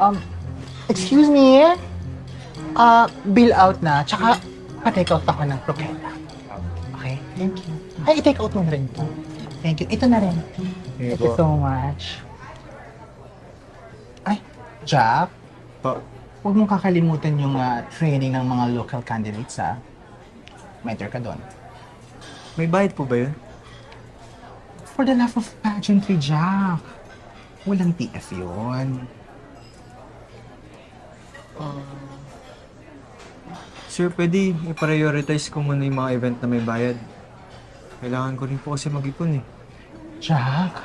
Um, excuse me? Bill out na, tsaka pa-take out ako ng croqueta. Okay, thank you. Ay, i-take out mo na rin ito. Thank you. Ito na rin. Thank you so much. Ay, Jack, Pa, huwag mong kakalimutan yung training ng mga local candidates, ha? Mentor ka doon. may bayad po ba yun? For the love of pageantry, Jack. Walang TF yun. Sir, pwede i-prioritize ko muna yung mga event na may bayad. Kailangan ko rin po kasi mag-ipon eh. Jack,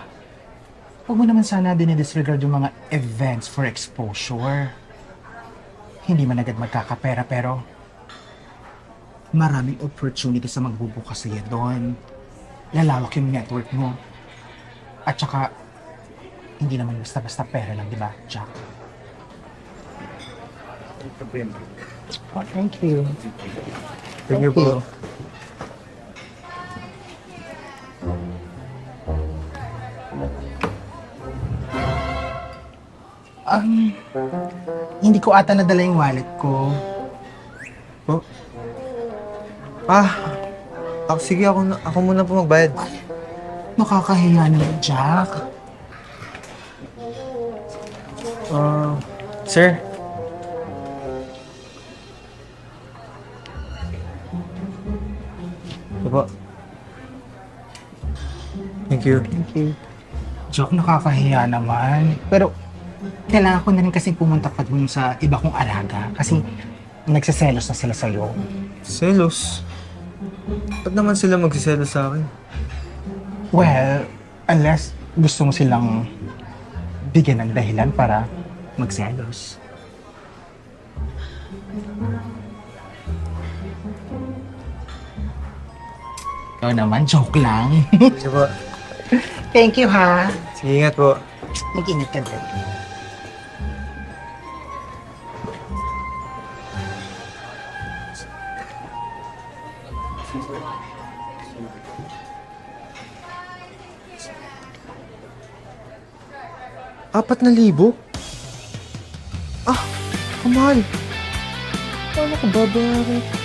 huwag mo naman sana dinidisregard yung mga events for exposure. Hindi man agad magkakapera pero maraming opportunity sa magbubukas sa'yo doon. Lalawak yung network mo. At saka, hindi naman basta-basta pera lang, di ba, Jack? Oh, thank you. Thank you po. Hindi ko ata nadala yung wallet ko. Po? Sige ako muna po magbayad. Nakakahiya naman, Jack. Sir? Ito po. Thank you. Thank you. Joke, nakakahiya naman. Pero, kailangan ko na rin kasi pumunta pa dun sa iba kong alaga. Kasi, nagsiselos na sila sa'yo. Selos? Ba't naman sila magsiselos sa akin? Well, unless gusto mo silang bigyan ng dahilan para magselos. Ikaw naman, joke lang. Sige po. Thank you, ha. Sige, ingat po. Mag-ingat ka din. Apat na libo? Kamahal. Paano ko babayaran?